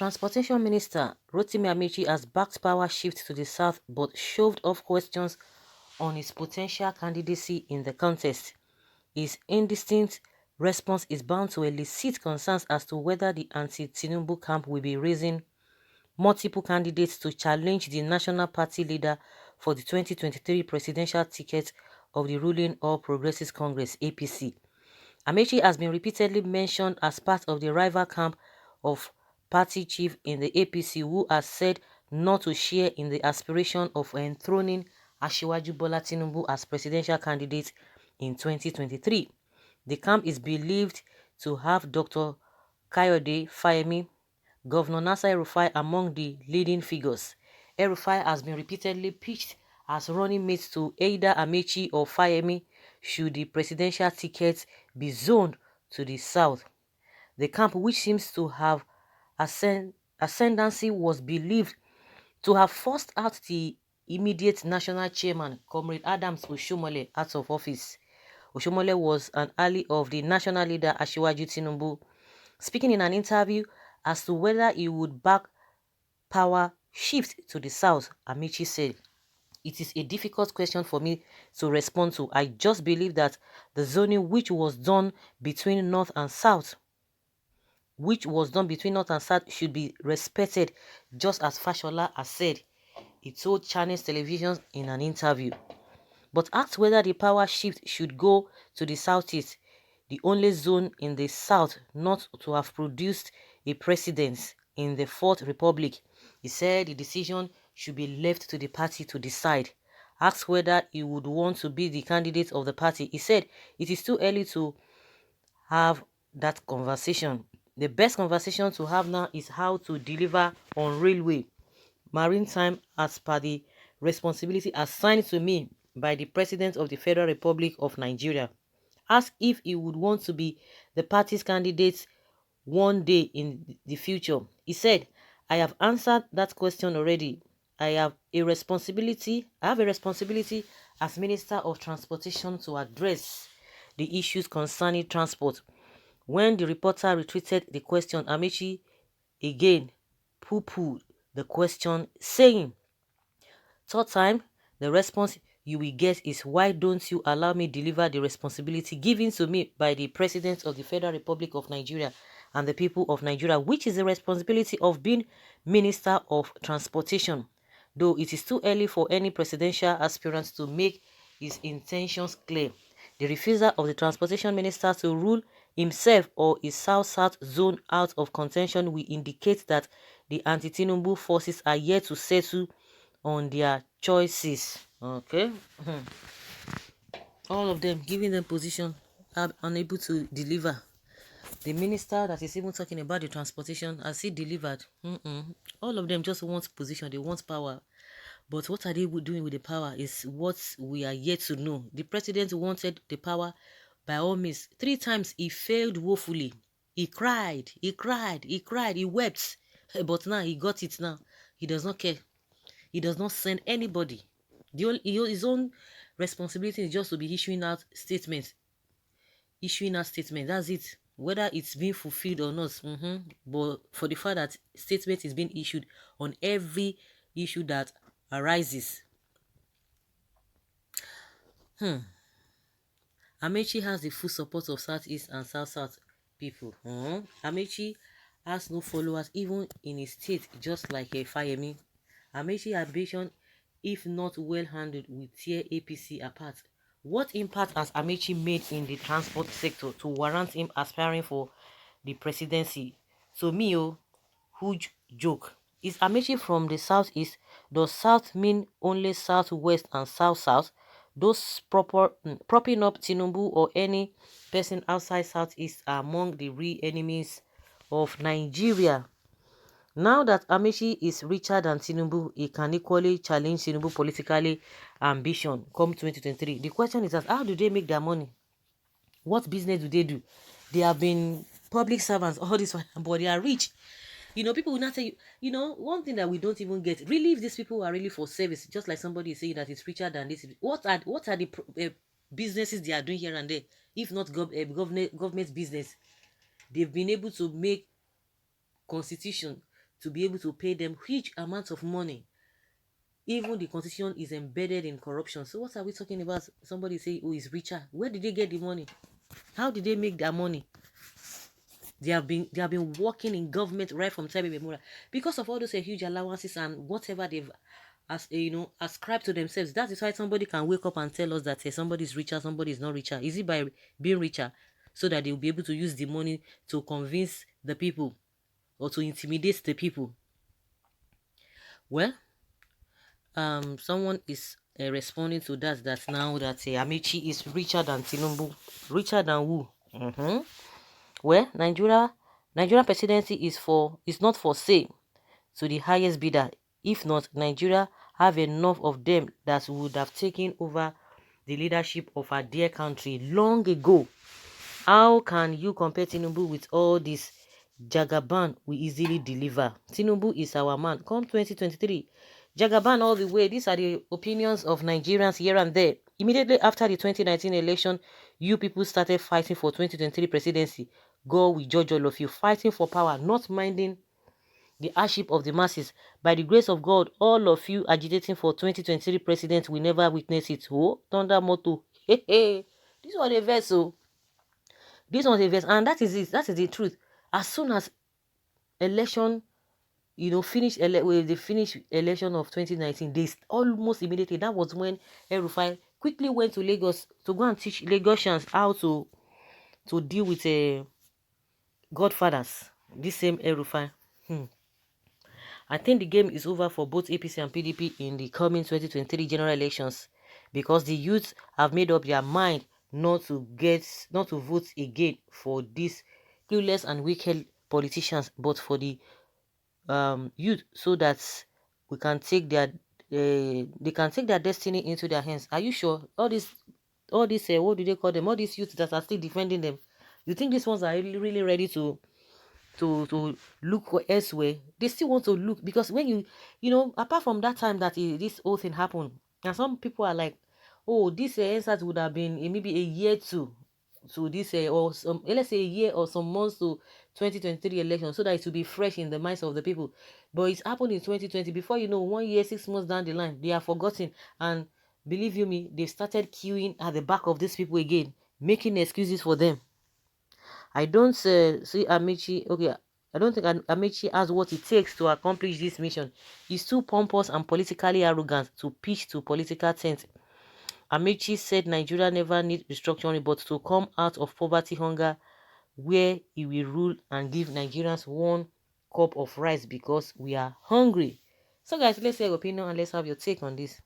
Transportation Minister Rotimi Ameachi has backed power shift to the south but shoved off questions on his potential candidacy in the contest. His indistinct response is bound to elicit concerns as to whether the anti-Tinubu camp will be raising multiple candidates to challenge the national party leader for the 2023 presidential ticket of the ruling All Progressives Congress (APC). Amechi has been repeatedly mentioned as part of the rival camp of party chief in the APC who has said not to share in the aspiration of enthroning Asiwaju Bola Tinubu as presidential candidate in 2023. The camp is believed to have Dr. Kayode Fayemi, Governor Nasser El-Rufai among the leading figures. El-Rufai has been repeatedly pitched as running mates to either Amechi or Fayemi should the presidential ticket be zoned to the south. The camp, which seems to have ascendancy, was believed to have forced out the immediate national chairman, Comrade Adams Oshomole, out of office. Oshomole was an ally of the national leader Asiwaju Tinubu. Speaking in an interview as to whether he would back power shift to the south, Amechi said, "It is a difficult question for me to respond to. I just believe that the zoning which was done between north and south should be respected, just as Fashola has said," he told Channels Television in an interview. But asked whether the power shift should go to the southeast, the only zone in the south not to have produced a precedent in the Fourth Republic, he said the decision should be left to the party to decide. Asked whether he would want to be the candidate of the party, he said it is too early to have that conversation. The best conversation to have now is how to deliver on railway, maritime as per the responsibility assigned to me by the President of the Federal Republic of Nigeria. Asked if he would want to be the party's candidate one day in the future, he said, "I have answered that question already. I have a responsibility as Minister of Transportation to address the issues concerning transport." When the reporter retreated the question, Amechi again poo-pooed the question, saying, "Third time, the response you will get is, why don't you allow me deliver the responsibility given to me by the President of the Federal Republic of Nigeria and the people of Nigeria, which is the responsibility of being Minister of Transportation." Though it is too early for any presidential aspirant to make his intentions clear, the refusal of the Transportation Minister to rule himself or his South-South zone out of contention will indicate that the anti-Tinubu forces are yet to settle on their choices. Okay. All of them giving them position are unable to deliver. The minister that is even talking about the transportation, has he delivered? All of them just want position, they want power. But what are they doing with the power is what we are yet to know. The president wanted the power by all means. 3 times he failed woefully. He cried, he wept. But now he got it now. He does not care. He does not send anybody. His own responsibility is just to be issuing out statements. That's it. Whether it's being fulfilled or not. But for the fact that statement is being issued on every issue that arises. Amechi has the full support of Southeast and South-South people. Amechi has no followers even in his state, just like a Fayemi. Amechi ambition, if not well handled, will tear APC apart. What impact has Amechi made in the transport sector to warrant him aspiring for the presidency? So me, huge joke. Is Amechi from the southeast? Does south mean only southwest and south-south? Those propping up Tinubu or any person outside southeast are among the real enemies of Nigeria. Now that Amechi is richer than Tinubu, he can equally challenge Tinubu politically ambition come 2023. The question is that how do they make their money? What business do they do? They have been public servants all this while, but they are rich. People will not tell you, one thing that we don't even get, really, if these people are really for service, just like somebody is saying that it's richer than this, what are the businesses they are doing here and there, if not government business? They've been able to make constitution to be able to pay them huge amounts of money. Even the constitution is embedded in corruption. So what are we talking about? Somebody say, "Oh, is richer." Where did they get the money? How did they make their money? They have been working in government right from time immemorial because of all those huge allowances and whatever they've ascribed to themselves. That is why somebody can wake up and tell us that somebody is richer, somebody is not richer. Is it by being richer so that they'll be able to use the money to convince the people or to intimidate the people? Well, someone is responding to that now that Amechi is richer than Tinubu. Richer than who? Well, Nigerian presidency is not for sale to the highest bidder. If not, Nigeria have enough of them that would have taken over the leadership of our dear country long ago. How can you compare Tinubu with all this? Jagaban will easily deliver. Tinubu is our man. Come 2023. Jagaban all the way. These are the opinions of Nigerians here and there. Immediately after the 2019 election, you people started fighting for 2023 presidency. God will judge all of you. Fighting for power, not minding the hardship of the masses. By the grace of God, all of you agitating for 2023 president will never witness it. Oh, Thunder Moto. Hey, hey. This was a verse, so this was a verse, and that is it. That is the truth. As soon as election, the finish election of 2019, they almost immediately, that was when El-Rufai quickly went to Lagos to go and teach Lagosians how to deal with godfathers. This same El-Rufai. I think the game is over for both APC and PDP in the coming 2023 general elections because the youth have made up their mind not to vote again for these clueless and wicked politicians, but for the youth, so that we can take their they can take their destiny into their hands. Are you sure? All these what do they call them? All these youths that are still defending them. You think these ones are really ready to look elsewhere? They still want to look, because when apart from that time that this whole thing happened, and some people are like, oh, this answer would have been maybe a year to this or some, let's say a year or some months to 2023 election, so that it will be fresh in the minds of the people. But it's happened in 2020. Before you know, 1 year 6 months down the line, they are forgotten. And believe you me, they started queuing at the back of these people again, making excuses for them. I don't see Amechi. Okay, I don't think Amechi has what it takes to accomplish this mission. He's too pompous and politically arrogant to pitch to political tent. Amechi said Nigeria never needs restructuring, but to come out of poverty, hunger, where he will rule and give Nigerians 1 cup of rice because we are hungry. So guys, let's hear your opinion and let's have your take on this.